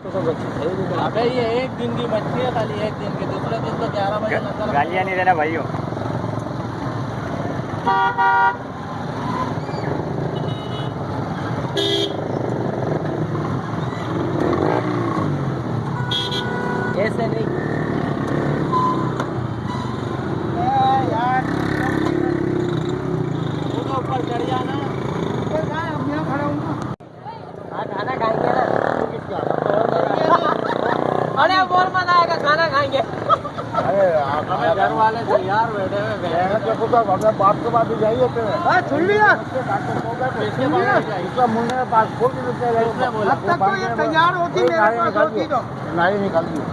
अबे ये एक दिन की मछली है, खाली एक दिन की, दूसरे दिन तो 11 बजे लंगर। गालियाँ नहीं देना भाइयों। ऐसे नहीं यार, वो तो ऊपर चढ़ जाना। ऊपर कहाँ है? अब यहाँ खड़ा हूँ ना। हाँ, खाना खाएंगे ना। अरे बोल मत आएगा, खाना खाएंगे। अरे हमें घर वाले से यार बैठे हुए बात के बाद भी जाइए सुन लिया मुन्ने के पास खोल के अब तक तो ये तैयार होती मेरे पास होती तो नहीं निकालिए